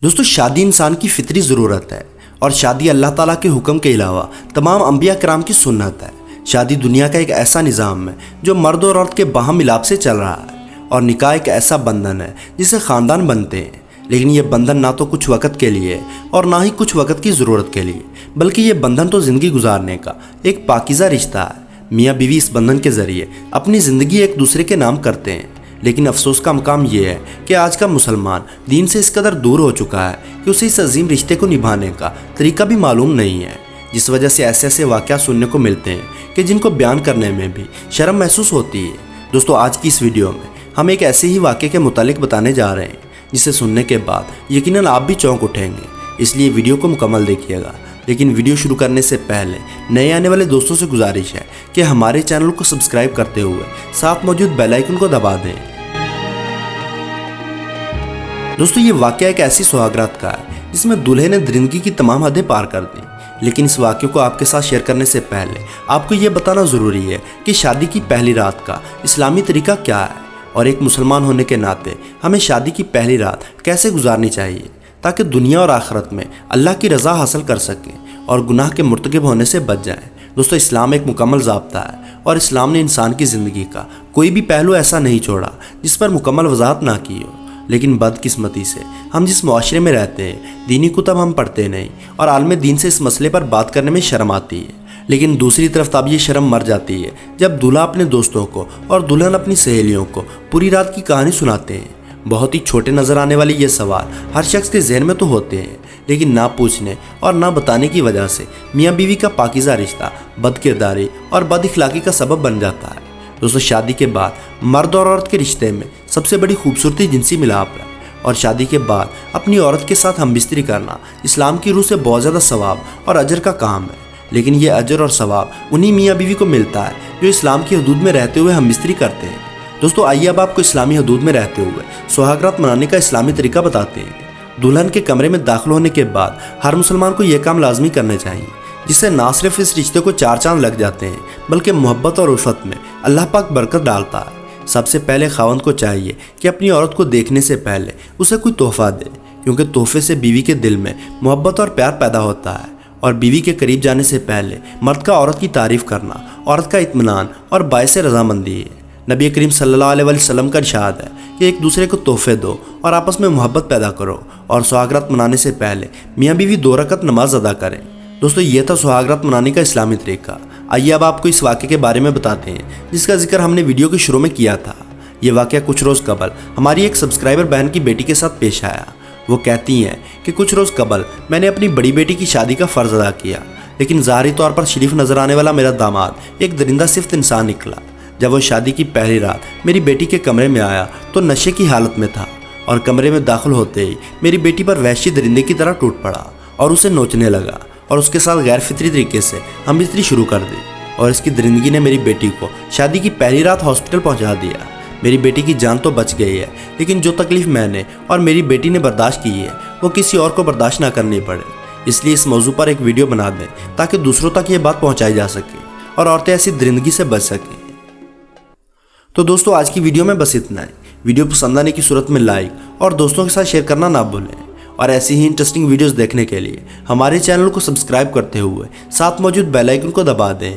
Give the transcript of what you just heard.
دوستو شادی انسان کی فطری ضرورت ہے اور شادی اللہ تعالیٰ کے حکم کے علاوہ تمام انبیاء کرام کی سنت ہے۔ شادی دنیا کا ایک ایسا نظام ہے جو مرد اور عورت کے باہم ملاپ سے چل رہا ہے، اور نکاح ایک ایسا بندھن ہے جسے خاندان بنتے ہیں۔ لیکن یہ بندھن نہ تو کچھ وقت کے لیے اور نہ ہی کچھ وقت کی ضرورت کے لیے، بلکہ یہ بندھن تو زندگی گزارنے کا ایک پاکیزہ رشتہ ہے۔ میاں بیوی اس بندھن کے ذریعے اپنی زندگی ایک دوسرے کے نام کرتے ہیں۔ لیکن افسوس کا مقام یہ ہے کہ آج کا مسلمان دین سے اس قدر دور ہو چکا ہے کہ اسے اس عظیم رشتے کو نبھانے کا طریقہ بھی معلوم نہیں ہے، جس وجہ سے ایسے واقعات سننے کو ملتے ہیں کہ جن کو بیان کرنے میں بھی شرم محسوس ہوتی ہے۔ دوستو آج کی اس ویڈیو میں ہم ایک ایسے ہی واقعے کے متعلق بتانے جا رہے ہیں جسے سننے کے بعد یقیناً آپ بھی چونک اٹھیں گے، اس لیے ویڈیو کو مکمل دیکھیے گا۔ لیکن ویڈیو شروع کرنے سے پہلے نئے آنے والے دوستوں سے گزارش ہے کہ ہمارے چینل کو سبسکرائب کرتے ہوئے ساتھ موجود بیل آئیکن کو دبا دیں۔ دوستو یہ واقعہ ایک ایسی سہاگرات کا ہے جس میں دلہے نے درندگی کی تمام حدیں پار کر دیں۔ لیکن اس واقعے کو آپ کے ساتھ شیئر کرنے سے پہلے آپ کو یہ بتانا ضروری ہے کہ شادی کی پہلی رات کا اسلامی طریقہ کیا ہے، اور ایک مسلمان ہونے کے ناطے ہمیں شادی کی پہلی رات کیسے گزارنی چاہیے تاکہ دنیا اور آخرت میں اللہ کی رضا حاصل کر سکیں اور گناہ کے مرتکب ہونے سے بچ جائیں۔ دوستو اسلام ایک مکمل ضابطہ ہے، اور اسلام نے انسان کی زندگی کا کوئی بھی پہلو ایسا نہیں چھوڑا جس پر مکمل وضاحت نہ کی ہو۔ لیکن بدقسمتی سے ہم جس معاشرے میں رہتے ہیں دینی کتب ہم پڑھتے نہیں، اور عالم دین سے اس مسئلے پر بات کرنے میں شرم آتی ہے۔ لیکن دوسری طرف تب یہ شرم مر جاتی ہے جب دولہا اپنے دوستوں کو اور دلہن اپنی سہیلیوں کو پوری رات کی کہانی سناتے ہیں۔ بہت ہی چھوٹے نظر آنے والے یہ سوال ہر شخص کے ذہن میں تو ہوتے ہیں، لیکن نہ پوچھنے اور نہ بتانے کی وجہ سے میاں بیوی کا پاکیزہ رشتہ بد کرداری اور بد اخلاقی کا سبب بن جاتا ہے۔ دوستو شادی کے بعد مرد اور عورت کے رشتے میں سب سے بڑی خوبصورتی جنسی ملاپ ہے، اور شادی کے بعد اپنی عورت کے ساتھ ہم بستری کرنا اسلام کی روح سے بہت زیادہ ثواب اور اجر کا کام ہے۔ لیکن یہ اجر اور ثواب انہی میاں بیوی کو ملتا ہے جو اسلام کی حدود میں رہتے ہوئے ہم بستری کرتے ہیں۔ دوستو آئیے اب آپ کو اسلامی حدود میں رہتے ہوئے سہاگرات منانے کا اسلامی طریقہ بتاتے ہیں۔ دلہن کے کمرے میں داخل ہونے کے بعد ہر مسلمان کو یہ کام لازمی کرنا چاہیے، جس سے نہ صرف اس رشتے کو چار چاند لگ جاتے ہیں بلکہ محبت اور الفت میں اللہ پاک برکت ڈالتا ہے۔ سب سے پہلے خاوند کو چاہیے کہ اپنی عورت کو دیکھنے سے پہلے اسے کوئی تحفہ دے، کیونکہ تحفے سے بیوی کے دل میں محبت اور پیار پیدا ہوتا ہے، اور بیوی کے قریب جانے سے پہلے مرد کا عورت کی تعریف کرنا عورت کا اطمینان اور باعث رضامندی ہے۔ نبی کریم صلی اللہ علیہ وسلم کا ارشاد ہے کہ ایک دوسرے کو تحفے دو اور آپس میں محبت پیدا کرو، اور سہاگرات منانے سے پہلے میاں بیوی 2 رکعت نماز ادا کریں۔ دوستو یہ تھا سہاگرات منانے کا اسلامی طریقہ۔ آئیے اب آپ کو اس واقعے کے بارے میں بتاتے ہیں جس کا ذکر ہم نے ویڈیو کے شروع میں کیا تھا۔ یہ واقعہ کچھ روز قبل ہماری ایک سبسکرائبر بہن کی بیٹی کے ساتھ پیش آیا۔ وہ کہتی ہیں کہ کچھ روز قبل میں نے اپنی بڑی بیٹی کی شادی کا فرض ادا کیا، لیکن ظاہری طور پر شریف نظر آنے والا میرا داماد ایک درندہ صفت انسان نکلا۔ جب وہ شادی کی پہلی رات میری بیٹی کے کمرے میں آیا تو نشے کی حالت میں تھا، اور کمرے میں داخل ہوتے ہی میری بیٹی پر وحشی درندے کی طرح ٹوٹ پڑا اور اسے نوچنے لگا، اور اس کے ساتھ غیر فطری طریقے سے ہم بستری شروع کر دی، اور اس کی درندگی نے میری بیٹی کو شادی کی پہلی رات ہاسپٹل پہنچا دیا۔ میری بیٹی کی جان تو بچ گئی ہے، لیکن جو تکلیف میں نے اور میری بیٹی نے برداشت کی ہے وہ کسی اور کو برداشت نہ کرنی پڑے۔ اس لیے اس موضوع پر ایک ویڈیو بنا دیں تاکہ دوسروں تک یہ بات پہنچائی جا سکے اور عورتیں ایسی درندگی سے بچ سکیں۔ تو دوستو آج کی ویڈیو میں بس اتنا ہے۔ ویڈیو پسند آنے کی صورت میں لائک اور دوستوں کے ساتھ شیئر کرنا نہ بھولیں، اور ایسی ہی انٹرسٹنگ ویڈیوز دیکھنے کے لیے ہمارے چینل کو سبسکرائب کرتے ہوئے ساتھ موجود بیل آئیکن کو دبا دیں۔